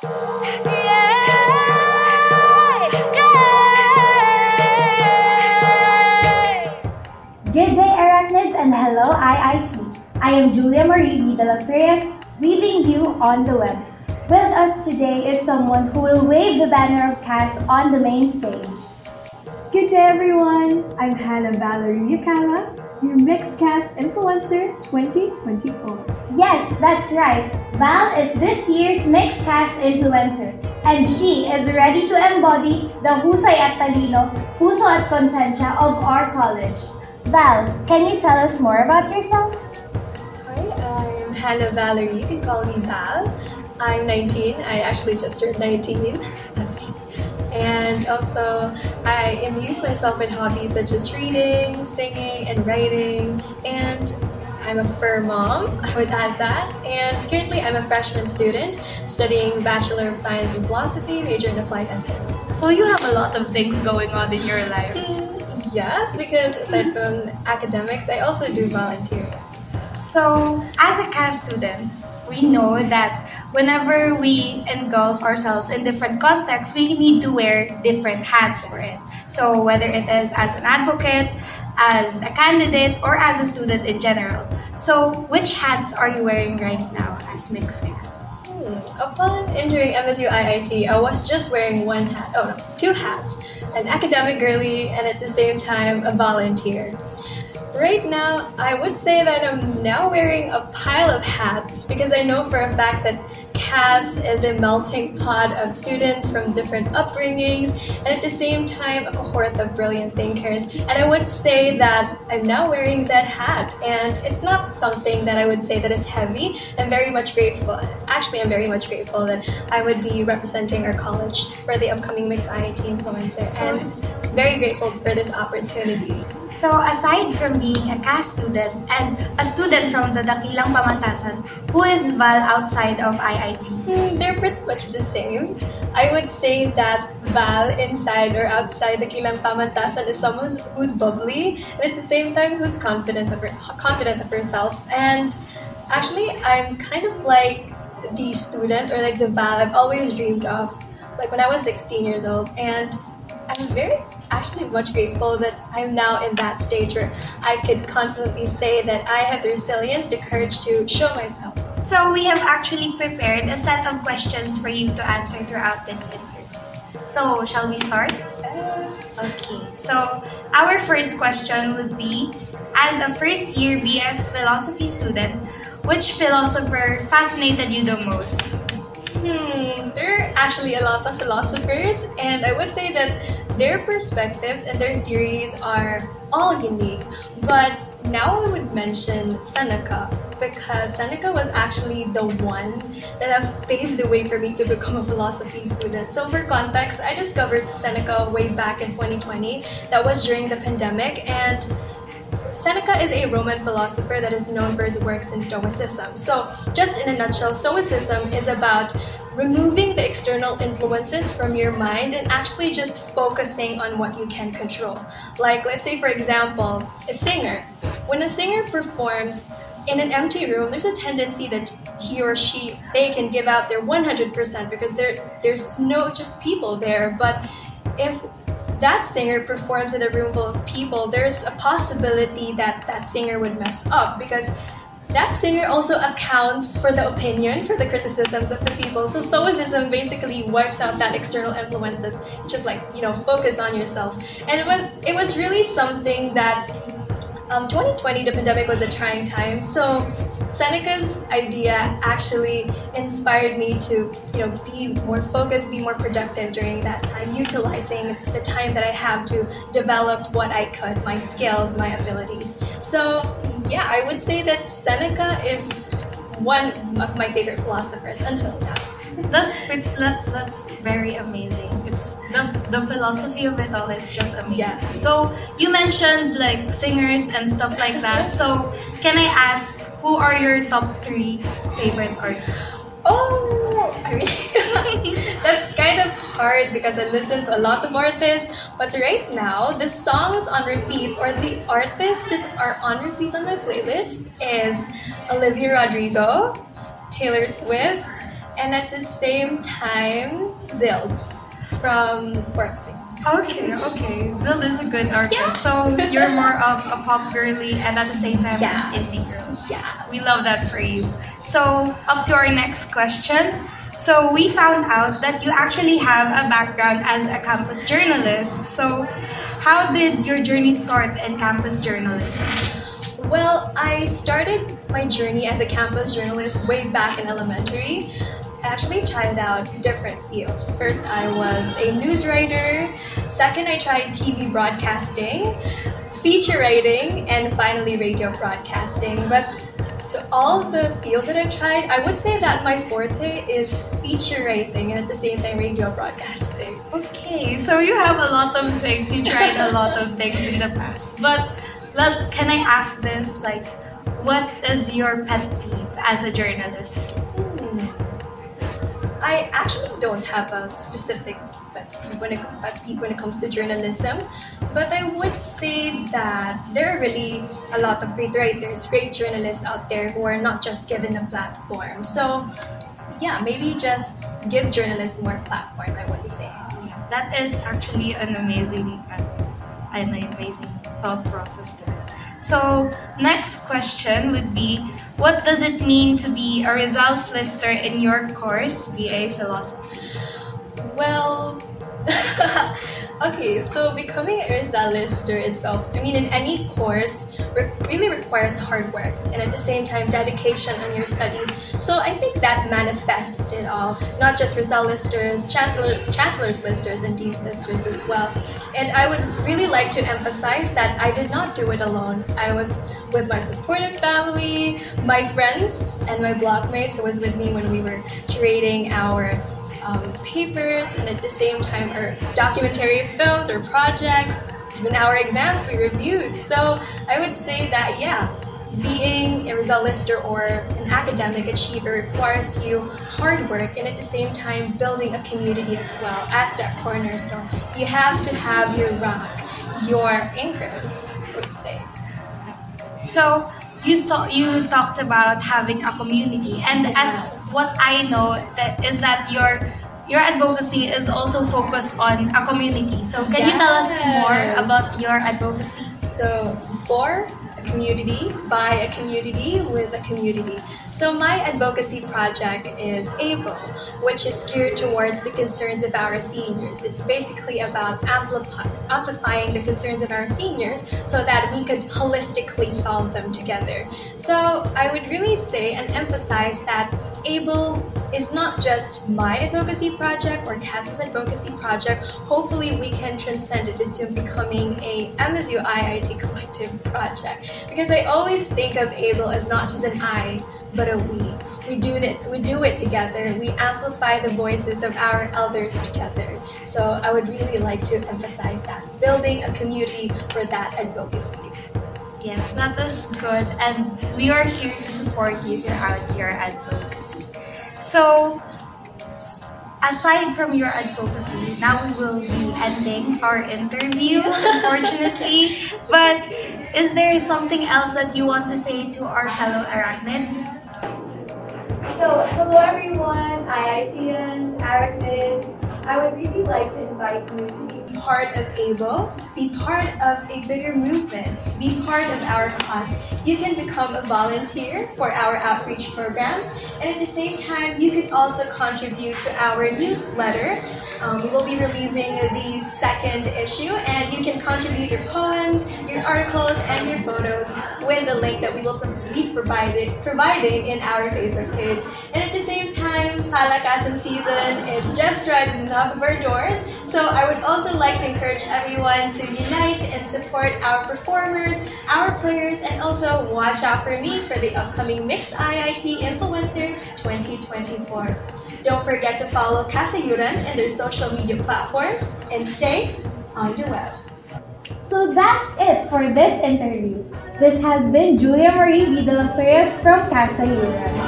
Good day, arachnids, and hello, IIT. I am Julia Marie de los Reyes, weaving you on the web. With us today is someone who will wave the banner of CAS on the main stage. Good day, everyone. I'm 𝗏𝗏𝗏, your Mixed CAS Influencer 2024. Yes, that's right. Val is this year's Mixed CAS Influencer, and she is ready to embody the husay at talino, puso at konsensya of our college. Val, can you tell us more about yourself? Hi, I'm Hannah Valerie. You can call me Val. I'm 19. I actually just turned 19. And also, I amuse myself with hobbies such as reading, singing, and writing. And I'm a fur mom, I would add that. And currently, I'm a freshman student studying Bachelor of Science in Philosophy, major in Applied Ethics. So you have a lot of things going on in your life. Yes, because aside from academics, I also do volunteering. So, as a CAS students, we know that whenever we engulf ourselves in different contexts, we need to wear different hats for it. So, whether it is as an advocate, as a candidate, or as a student in general. So, which hats are you wearing right now as Mixed CAS? Upon entering MSU IIT, I was just wearing two hats, an academic girly and at the same time a volunteer. Right now, I would say that I'm now wearing a pile of hats because I know for a fact that CAS is a melting pot of students from different upbringings and at the same time a cohort of brilliant thinkers. And I would say that I'm now wearing that hat, and it's not something that I would say that is heavy. I'm very much grateful. Actually, I'm very much grateful that I would be representing our college for the upcoming Mixed IIT Influencer, and very grateful for this opportunity. So, aside from being a CAS student and a student from the Dakilang Pamantasan, who is Val outside of IIT? They're pretty much the same. I would say that Val inside or outside the Dakilang Pamantasan is someone who's bubbly and at the same time who's confident of herself. And actually, I'm kind of like the student or like the Val I've always dreamed of, like when I was 16 years old. And I'm very much grateful that I'm now in that stage where I could confidently say that I have the resilience, the courage to show myself. So we have actually prepared a set of questions for you to answer throughout this interview. So shall we start? Yes. Okay, so our first question would be, as a first year BS philosophy student, which philosopher fascinated you the most? There are actually a lot of philosophers, and I would say that their perspectives and their theories are all unique. But now I would mention Seneca, because Seneca was actually the one that have paved the way for me to become a philosophy student. So for context, I discovered Seneca way back in 2020. That was during the pandemic, and Seneca is a Roman philosopher that is known for his works in Stoicism. So, just in a nutshell, Stoicism is about removing the external influences from your mind and actually just focusing on what you can control. Like, let's say, for example, a singer. When a singer performs in an empty room, there's a tendency that he or they can give out their 100% because there's no just people there. But if that singer performs in a room full of people, there's a possibility that that singer would mess up because that singer also accounts for the opinion, for the criticisms of the people. So Stoicism basically wipes out that external influence that's just like, focus on yourself. And it was really something that 2020, the pandemic was a trying time. So Seneca's idea actually inspired me to, be more focused, be more productive during that time, utilizing the time that I have to develop what I could, my skills, my abilities. So yeah, I would say that Seneca is one of my favorite philosophers until now. That's very amazing. It's the philosophy of it all is just amazing. Yeah. So you mentioned like singers and stuff like that. So can I ask, who are your top 3 favorite artists? Oh, I mean, that's kind of hard because I listen to a lot of artists. But right now, the songs on repeat or the artists that are on repeat on my playlist is Olivia Rodrigo, Taylor Swift, and at the same time, 𝙬𝙬𝙗 from Forbes. Okay. 𝙬𝙬𝙗 is a good artist. Yes. So you're more of a pop girly and at the same time an Yes. indie girl. Yes. We love that for you. So up to our next question. So we found out that you actually have a background as a campus journalist. So how did your journey start in campus journalism? Well, I started my journey as a campus journalist way back in elementary. I actually tried out different fields. First, I was a news writer. Second, I tried TV broadcasting, feature writing, and finally radio broadcasting. But to all the fields that I've tried, I would say that my forte is feature writing and at the same time radio broadcasting. Okay, so you have a lot of things. You tried a lot of things in the past. But can I ask this? Like, what is your pet peeve as a journalist? I actually don't have a specific pet peeve when it comes to journalism, but I would say that there are really a lot of great writers, great journalists out there who are not just given a platform. So yeah, maybe just give journalists more platform, I would say. Yeah, that is actually an amazing thought process there. So next question would be, what does it mean to be a results lister in your course, BA Philosophy? Well, okay, so becoming a result lister itself, I mean, in any course, really requires hard work and at the same time dedication on your studies. So I think that manifests it all, not just result listers, chancellor's listers, and dean's listers as well. And I would really like to emphasize that I did not do it alone. I was with my supportive family, my friends, and my blockmates who was with me when we were curating our papers, and at the same time our documentary films or projects, even our exams we reviewed. So I would say that, yeah, being a result lister or an academic achiever requires you hard work and at the same time building a community as well as that cornerstone. You have to have your rock, your anchors, I would say. So you talked about having a community, and as what I know is that your advocacy is also focused on a community. So can you tell us more about your advocacy? So it's for a community, by a community, with a community. So my advocacy project is 𝗍𝗿, which is geared towards the concerns of our seniors. It's basically about amplifying the concerns of our seniors so that we could holistically solve them together. So I would really say and emphasize that 𝗍𝗿 is not just my advocacy project or Cass's advocacy project. Hopefully we can transcend it into becoming a MSU IIT collective project. Because I always think of 𝗍𝗿 as not just an I, but a we. We do it together. We amplify the voices of our elders together. So I would really like to emphasize that, building a community for that advocacy. Yes, that is good, and we are here to support you throughout your advocacy. So, aside from your advocacy, now we will be ending our interview, unfortunately. But is there something else that you want to say to our fellow arachnids? So, hello everyone, IITians, arachnids. I would really like to invite you to be part of 𝗍𝗿, be part of a bigger movement, be part of our cause. You can become a volunteer for our outreach programs, and at the same time, you can also contribute to our newsletter. We will be releasing the second issue, and you can contribute your poems, your articles, and your photos with the link that we will be providing in our Facebook page. And at the same time, Palakasan season is just right to knock of our doors, so I would also like to encourage everyone to unite and support our performers, our players, and also watch out for me for the upcoming Mixed IIT Influencer 2024. Don't forget to follow Kasayuran and their social media platforms and stay on the web. So that's it for this interview. This has been Julia Marie Vidal from Kasayuran.